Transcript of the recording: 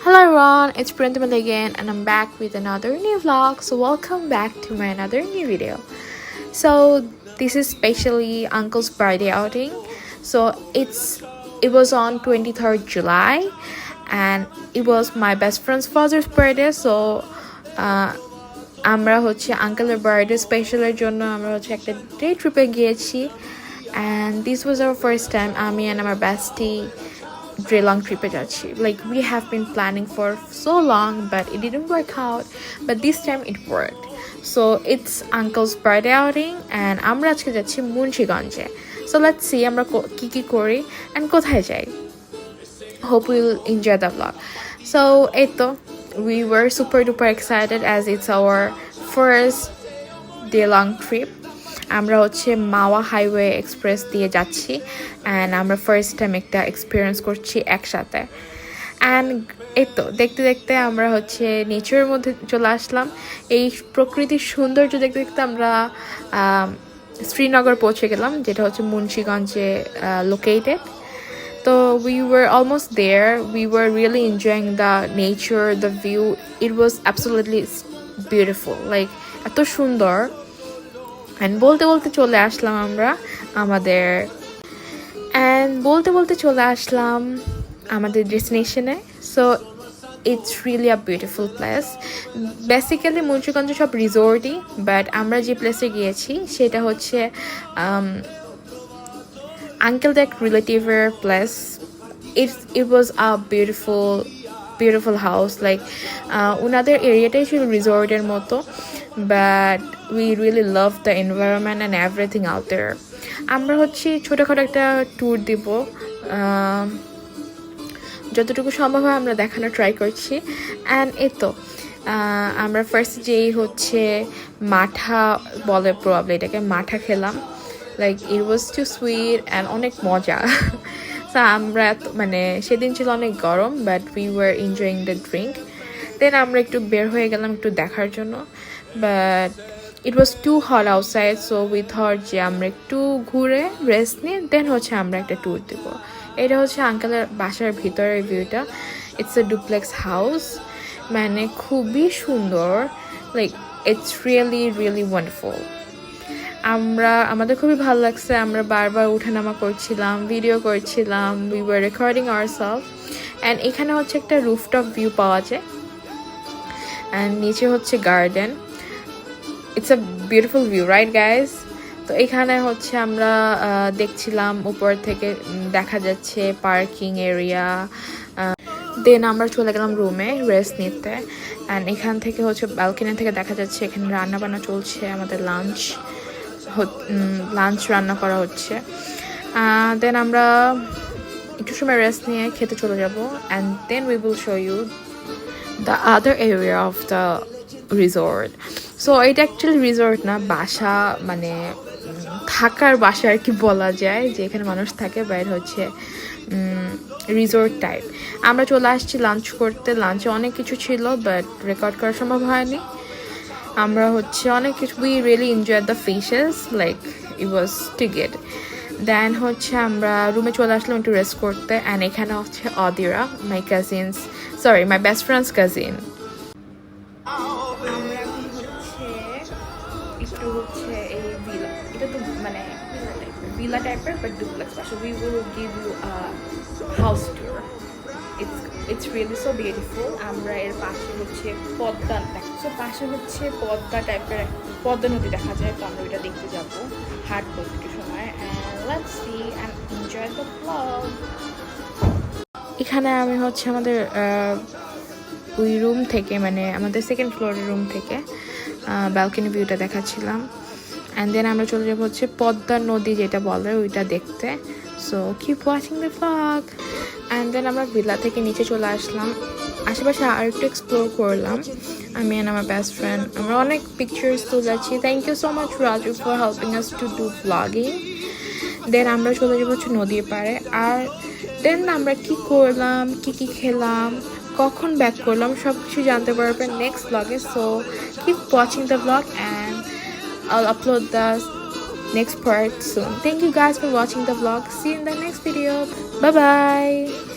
Hello everyone, it's Printimal again and I'm back with another new vlog. So welcome back to my another new video. So this is specially uncle's birthday outing. So it was on 23rd July and it was my best friend's father's birthday. So আমরা হচ্ছে আঙ্কেলের birthday স্পেশালের জন্য আমরা হচ্ছে একটা day ট্রিপে গিয়েছি and this was our first time আমি and আমার bestie long trip যাচ্ছি. Like we have been planning for so long but it didn't work out, but this time it worked. So it's uncle's birthday outing and আমরা আজকে যাচ্ছি মুন্সিগঞ্জে. So let's see আমরা কি করি and কোথায় যাই. Hope you'll enjoy the vlog. So eto we were super duper excited as it's our first day long trip. আমরা হচ্ছে মাওয়া হাইওয়ে এক্সপ্রেস দিয়ে যাচ্ছি অ্যান্ড আমরা ফার্স্ট টাইম একটা এক্সপিরিয়েন্স করছি একসাথে অ্যান্ড এই তো দেখতে দেখতে আমরা হচ্ছে নেচারের মধ্যে চলে আসলাম। এই প্রকৃতির সৌন্দর্য দেখতে দেখতে আমরা শ্রীনগর পৌঁছে গেলাম, যেটা হচ্ছে মুন্সিগঞ্জে লোকেটেড। তো we were almost there. We were really enjoying the nature, the view. It was absolutely beautiful, like এত সুন্দর। And বলতে বলতে চলে আসলাম আমাদের ডেস্টিনেশনে। So it's really a beautiful place. Basically মুন্সিগঞ্জে সব রিসোর্টই, বাট আমরা যে প্লেসে গিয়েছি সেটা হচ্ছে আঙ্কেলদের এক রিলেটিভের place. It was a beautiful house, like ওনাদের এরিয়াটাই ছিল রিসোর্টের মতো, but we really love the environment and everything out there. আমরা হচ্ছে ছোটোখাটো একটা ট্যুর দিব, যতটুকু সম্ভব হয় আমরা দেখানোর ট্রাই করছি। অ্যান্ড এই তো আমরা ফার্স্ট যেই হচ্ছে মাঠা বলে, প্রবাবলি এটাকে মাঠা খেলাম। Like it was too sweet and অনেক মজা। সো আমরা মানে সেদিন ছিল অনেক গরম, but we were enjoying the drink. Then আমরা একটু বের হয়ে গেলাম একটু দেখার জন্য, but it was too hot outside, so we thought যে আমরা একটু ঘুরে রেস্ট নিয়ে দেন হচ্ছে আমরা একটা ট্যুর দেব। এটা হচ্ছে আঙ্কেলের বাসার ভিতরের ভিউটা। ইটস এ ডুপ্লেক্স হাউস, মানে খুবই সুন্দর, লাইক ইটস রিয়েলি ওয়ান্ডারফুল। আমাদের খুবই ভালো লাগছে। আমরা বারবার উঠানামা করছিলাম, ভিডিও করছিলাম, we were recording ourself. And এখানে হচ্ছে একটা রুফটপ ভিউ পাওয়া যায় অ্যান্ড নিচে হচ্ছে garden. It's a beautiful view, right guys? তো এখানে হচ্ছে আমরা দেখছিলাম উপর থেকে দেখা যাচ্ছে পার্কিং এরিয়া। দেন আমরা চলে গেলাম রুমে রেস্ট নিতে অ্যান্ড এখান থেকে হচ্ছে ব্যালকনি থেকে দেখা যাচ্ছে এখানে রান্না বান্না চলছে, আমাদের লাঞ্চ রান্না করা হচ্ছে। দেন আমরা একটু সময় রেস্ট নিয়ে খেতে চলে যাব and then we will show you the other area of the resort. So এটা অ্যাকচুয়ালি রিসোর্ট না, বাসা, মানে থাকার বাসা আর কি বলা যায়, যে এখানে মানুষ থাকে, বাইরে হচ্ছে রিসোর্ট টাইপ। আমরা চলে আসছি লাঞ্চ করতে। লাঞ্চে অনেক কিছু ছিল বাট রেকর্ড করা সম্ভব হয়নি। আমরা হচ্ছে অনেক কিছু, we really enjoy the fishes, like it was too good. Then হচ্ছে আমরা রুমে চলে আসলাম একটু রেস্ট করতে অ্যান্ড এখানে হচ্ছে অদিরা, মাই বেস্ট ফ্রেন্ডস কাজিন। আমরা এখন হচ্ছে একটু হচ্ছে এই ভিলা, এটা তো মানে ভিলা টাইপের বাট ডুপ্লেক্স বাসা। We will give you a house tour. It's really so beautiful. আমরা এর পাশে হচ্ছে পদ্মা টাইপের পদ্মা নদী দেখা যায়, তো আমরা ওইটা দেখতে যাবো হাঁটবো একটু সময়। Let's see and enjoy the vlog. এখানে আমি হচ্ছে আমাদের ওই রুম থেকে, মানে আমাদের সেকেন্ড ফ্লোরের রুম থেকে ব্যালকনি ভিউটা দেখাচ্ছিলাম। অ্যান্ড দেন আমরা চলে যাবো হচ্ছে পদ্মা নদী যেটা বলে ওইটা দেখতে। So keep watching the vlog. And then আমরা ভিলা থেকে নিচে চলে আসলাম, আশেপাশে আর একটু এক্সপ্লোর করলাম আমি অ্যান্ড আমার বেস্ট ফ্রেন্ড। আমরা অনেক পিকচার্স তুলেছি। Thank you so much Raju for helping us to do ভ্লগিং। দেন আমরা চলে যাবো হচ্ছে নদীর পাড়ে। আর দেন আমরা কি করলাম, কি খেলাম, কখন ব্যাক করলাম, সব কিছু জানতে পারবেন নেক্সট ব্লগে। So keep watching the blog and I'll upload the next part soon. Thank you guys for watching the vlog. See you in the next video. Bye bye.